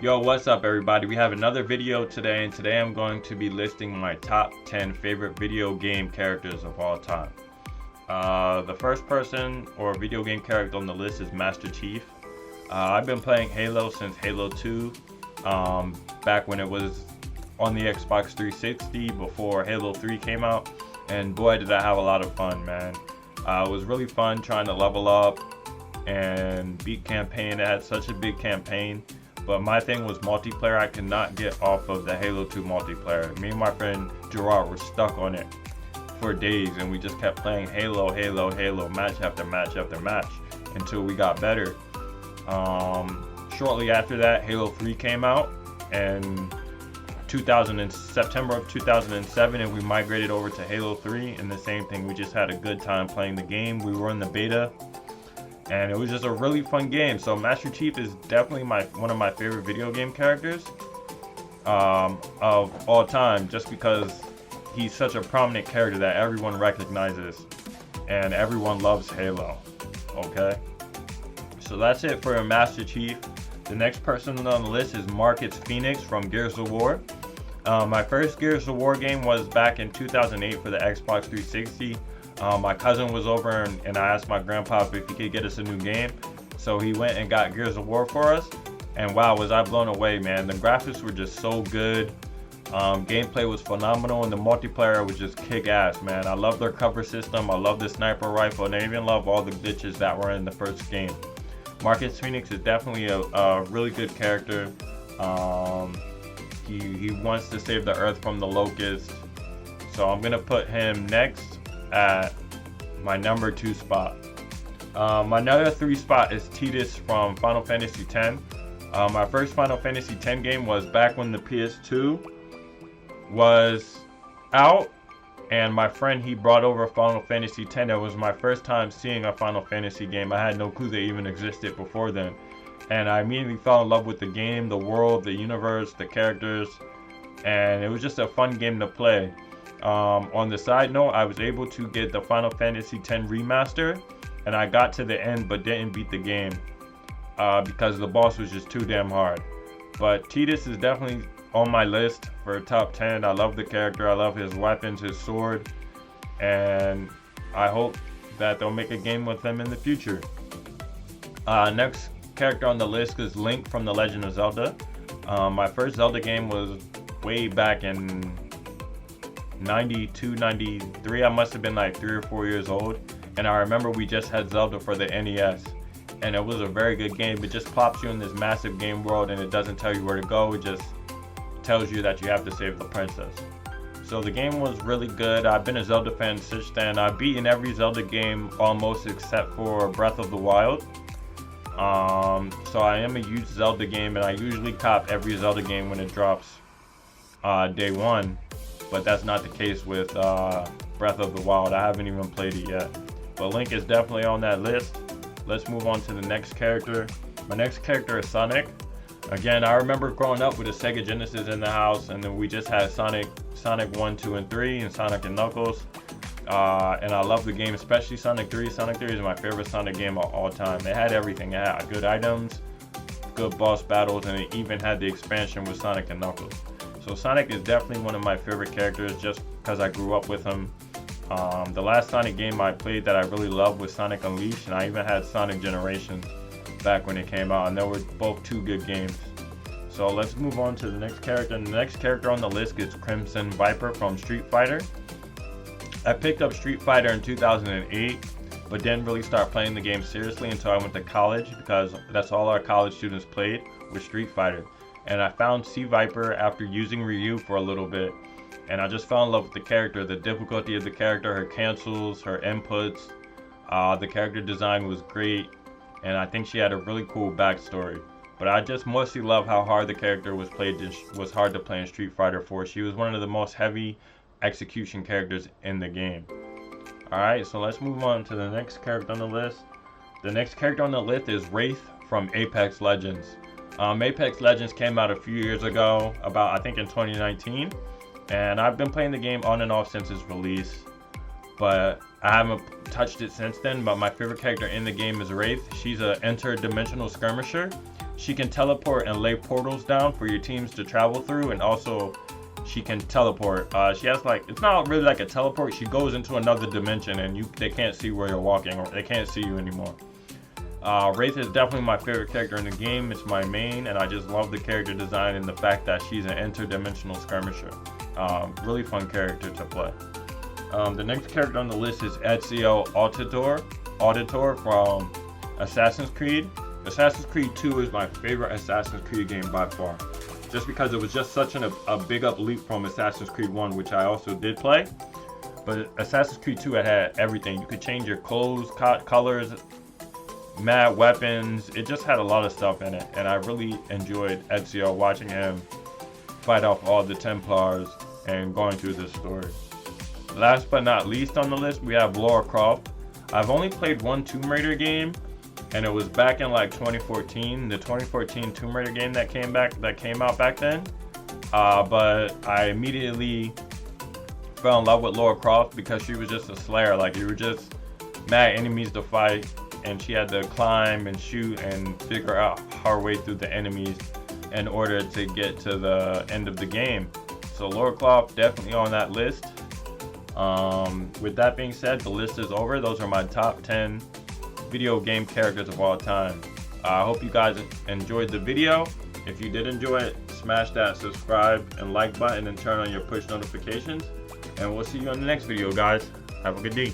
Yo, what's up everybody? We have another video today, and today I'm going to be listing my top 10 favorite video game characters of all time. The first person or video game character on the list is Master Chief. I've been playing Halo since Halo 2, back when it was on the Xbox 360 before Halo 3 came out, and boy did I have a lot of fun, man. It was really fun trying to level up and beat campaign. It had such a big campaign. But my thing was multiplayer. I could not get off of the Halo 2 multiplayer. Me and my friend Gerard were stuck on it for days, and we just kept playing Halo, match after match after match until we got better. Shortly after that, Halo 3 came out, and September of 2007, and we migrated over to Halo 3, and the same thing. We just had a good time playing the game. We were in the beta, and it was just a really fun game. So Master Chief is definitely one of my favorite video game characters of all time, just because he's such a prominent character that everyone recognizes and everyone loves Halo. Okay, so that's it for Master Chief. The next person on the list is Marcus Phoenix from Gears of War. My first Gears of War game was back in 2008 for the Xbox 360. My cousin was over, and I asked my grandpa if he could get us a new game. So he went and got Gears of War for us. And wow, was I blown away, man. The graphics were just so good. Gameplay was phenomenal, and the multiplayer was just kick-ass, man. I love their cover system. I love the sniper rifle, and I even love all the glitches that were in the first game. Marcus Phoenix is definitely a really good character. He wants to save the Earth from the Locust. So I'm going to put him next at my number 2 spot. My number 3 spot is Tidus from Final Fantasy X. My first Final Fantasy X game was back when the PS2 was out, and my friend, he brought over Final Fantasy X. It was my first time seeing a Final Fantasy game. I had no clue they even existed before then, and I immediately fell in love with the game, the world, the universe, the characters, and it was just a fun game to play. On the side note, I was able to get the Final Fantasy X remaster, and I got to the end but didn't beat the game because the boss was just too damn hard. But Tidus is definitely on my list for top 10. I love the character, I love his weapons, his sword, and I hope that they'll make a game with him in the future. Next character on the list is Link from The Legend of Zelda. My first Zelda game was way back in 92, 93. I must have been like 3 or 4 years old, and I remember we just had Zelda for the NES, and it was a very good game. It just pops you in this massive game world, and it doesn't tell you where to go. It just tells you that you have to save the princess. So the game was really good. I've been a Zelda fan since then. I've beaten every Zelda game almost except for Breath of the Wild. So I am a huge Zelda game, and I usually cop every Zelda game when it drops day one. But that's not the case with Breath of the Wild. I haven't even played it yet. But Link is definitely on that list. Let's move on to the next character. My next character is Sonic. Again, I remember growing up with a Sega Genesis in the house, and then we just had Sonic 1, 2, and 3, and Sonic and Knuckles. And I love the game, especially Sonic 3. Sonic 3 is my favorite Sonic game of all time. It had everything. It had good items, good boss battles, and it even had the expansion with Sonic and Knuckles. So Sonic is definitely one of my favorite characters just because I grew up with him. The last Sonic game I played that I really loved was Sonic Unleashed, and I even had Sonic Generations back when it came out, and they were both 2 good games. So let's move on to the next character. And the next character on the list is Crimson Viper from Street Fighter. I picked up Street Fighter in 2008, but didn't really start playing the game seriously until I went to college, because that's all our college students played was Street Fighter. And I found C Viper after using Ryu for a little bit, and I just fell in love with the character, the difficulty of the character, her cancels, her inputs. The character design was great, and I think she had a really cool backstory. But I just mostly love how hard the character was hard to play in Street Fighter 4. She was one of the most heavy execution characters in the game. Alright, so let's move on to the next character on the list. The next character on the list is Wraith from Apex Legends. Apex Legends came out a few years ago, I think in 2019, and I've been playing the game on and off since its release, but I haven't touched it since then. But my favorite character in the game is Wraith. She's an interdimensional skirmisher, She can teleport and lay portals down for your teams to travel through, and also she can teleport. She has like, it's not really like a teleport. She goes into another dimension and they can't see where you're walking, or they can't see you anymore. Wraith is definitely my favorite character in the game. It's my main, and I just love the character design and the fact that she's an interdimensional skirmisher. Really fun character to play. The next character on the list is Ezio Auditor from Assassin's Creed. Assassin's Creed 2 is my favorite Assassin's Creed game by far. Just because it was just such a big up leap from Assassin's Creed 1, which I also did play. But Assassin's Creed 2 had everything. You could change your clothes, colors, mad weapons. It just had a lot of stuff in it, and I really enjoyed Ezio, watching him fight off all the Templars and going through this story. Last but not least on the list, we have Lara Croft. I've only played one Tomb Raider game, and it was back in like 2014, the 2014 Tomb Raider game that came out back then. But I immediately fell in love with Lara Croft because she was just a slayer. Like, you were just mad enemies to fight, and she had to climb and shoot and figure out her way through the enemies in order to get to the end of the game. So Lara Croft definitely on that list. With that being said, the list is over. Those are my top 10 video game characters of all time. I hope you guys enjoyed the video. If you did enjoy it, smash that subscribe and like button and turn on your push notifications. And we'll see you on the next video, guys. Have a good day.